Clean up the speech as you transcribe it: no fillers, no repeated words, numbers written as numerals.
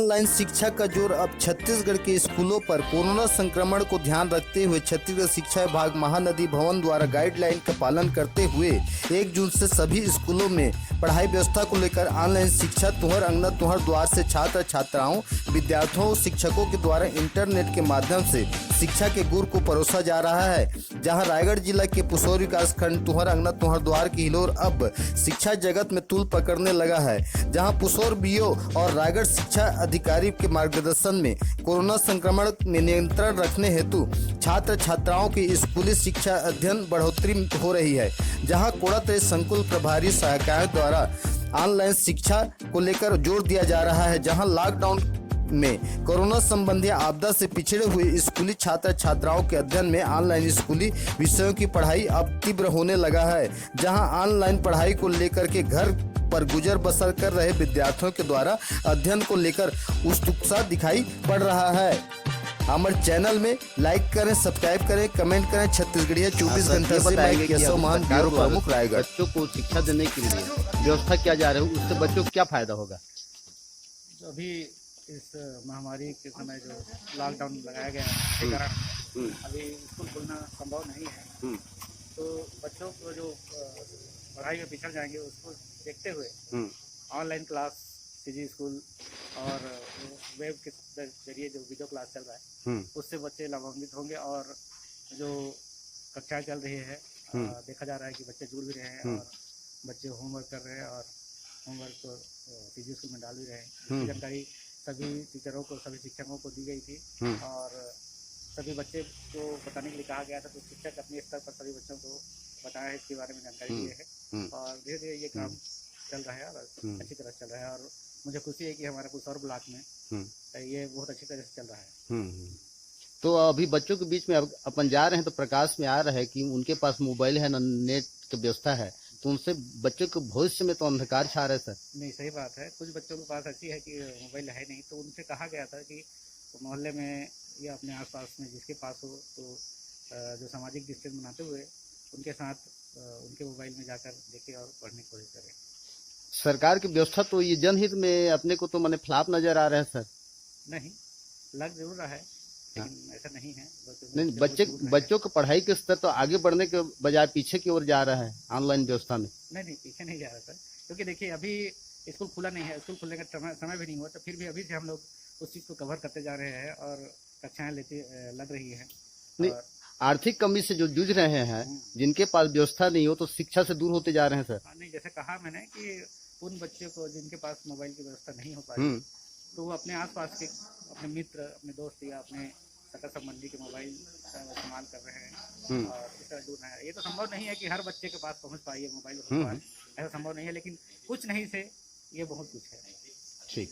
Online शिक्षा का जोर अब छत्तीसगढ़ के स्कूलों पर कोरोना संक्रमण को ध्यान रखते हुए छत्तीसगढ़ शिक्षा विभाग महानदी भवन द्वारा गाइडलाइन का पालन करते हुए 1 जून से सभी स्कूलों में पढ़ाई व्यवस्था को लेकर ऑनलाइन शिक्षा तुहर अंगना तुहर द्वार से छात्र छात्राओं विद्यार्थियों और शिक्षकों के द्वारा इंटरनेट के माध्यम से शिक्षा के गुर को परोसा जा रहा है। जहां रायगढ़ जिला के पुसौर विकास खंड तुहर अंगना तुहर द्वार की हिलोर अब शिक्षा जगत में तूल पकड़ने लगा है। जहां पुसौर बीओ और रायगढ़ शिक्षा अधिकारी के मार्गदर्शन में कोरोना संक्रमण में नियंत्रण रखने हेतु छात्र छात्राओं की स्कूली शिक्षा अध्ययन बढ़ोतरी हो रही है। जहां कोड़ातरी संकुल प्रभारी सहायिकाओं द्वारा ऑनलाइन शिक्षा को लेकर जोर दिया जा रहा है। जहां लॉकडाउन में कोरोना संबंधी आपदा से पिछड़े हुए स्कूली छात्र छात्राओं के अध्ययन में ऑनलाइन स्कूली विषयों की पढ़ाई अब तीव्र होने लगा है। जहां ऑनलाइन पढ़ाई को लेकर के घर पर गुजर बसर कर रहे विद्यार्थियों के द्वारा अध्ययन को लेकर उत्सुकता दिखाई पड़ रहा है। हमारे चैनल में लाइक करें, सब्सक्राइब करें, कमेंट करें। छत्तीसगढ़िया 24 घंटे से मैं केशव मान ब्यूरो प्रमुख रायगढ़। बच्चों को शिक्षा देने के लिए व्यवस्था किया जा रहा है, उससे बच्चों को क्या फायदा होगा? अभी इस महामारी के समय जो लॉकडाउन लगाया गया है उसके कारण अभी स्कूल खुलना संभव नहीं है, तो बच्चों को जो पढ़ाई में पिछड़ जाएंगे उसको देखते हुए ऑनलाइन क्लास सीजी स्कूल और वेब के जरिए जो वीडियो क्लास चल रहा है उससे बच्चे लाभान्वित होंगे। और जो कक्षाएं चल रही है देखा जा रहा है कि बच्चे जुड़ भी रहे हैं और बच्चे होमवर्क कर रहे हैं और होमवर्क को सीजी स्कूल में डाल भी रहे हैं। इसकी जानकारी सभी टीचरों को, सभी शिक्षकों को दी गई थी और सभी बच्चे को बताने के लिए कहा गया था, तो शिक्षक अपने स्तर पर सभी बच्चों को बताया है, इसके बारे में जानकारी दी है और धीरे धीरे ये काम चल रहा है और अच्छी तरह चल रहा है। और मुझे खुशी है कि हमारे पुसौर ब्लॉक में ये बहुत अच्छी तरह से चल रहा है। तो अभी बच्चों के बीच में अपन जा रहे हैं तो प्रकाश में आ रहा है कि उनके पास मोबाइल है, न नेट की व्यवस्था है, तो उनसे बच्चों के भविष्य में तो अंधकार छा रहा है सर। नहीं, सही बात है। कुछ बच्चों के पास ऐसी है कि मोबाइल है नहीं, तो उनसे कहा गया था कि मोहल्ले में या अपने आसपास में जिसके पास हो तो जो सामाजिक डिस्टेंस बनाते हुए उनके साथ उनके मोबाइल में जाकर देखें और पढ़ने की कोशिश करें। सरकार की व्यवस्था तो ये जनहित में अपने को तो माने फ्लॉप नजर आ रहा है सर। नहीं, लग जरूर रहा है लेकिन ऐसा नहीं है। नहीं, बच्चों को पढ़ाई के स्तर तो आगे बढ़ने के बजाय पीछे की ओर जा रहा है ऑनलाइन व्यवस्था में। नहीं, पीछे नहीं जा रहा सर, क्योंकि देखिए अभी स्कूल खुला नहीं है, स्कूल खुलने का समय भी नहीं हुआ, तो फिर भी अभी से हम लोग उस चीज़ को कवर करते जा रहे हैं और कक्षाएं लग रही है। नहीं, आर्थिक कमी से जो जूझ रहे हैं, जिनके पास व्यवस्था नहीं हो तो शिक्षा से दूर होते जा रहे हैं सर। नहीं, जैसे कहा मैंने कि उन बच्चों को जिनके पास मोबाइल की व्यवस्था नहीं हो पाई तो वो अपने आसपास के अपने मित्र, अपने दोस्त या अपने सगा संबंधी के मोबाइल का इस्तेमाल कर रहे हैं और इस तरह दूर है। ये तो संभव नहीं है कि हर बच्चे के पास पहुंच पाए मोबाइल, ऐसा संभव नहीं है, लेकिन कुछ नहीं से ये बहुत कुछ है। ठीक।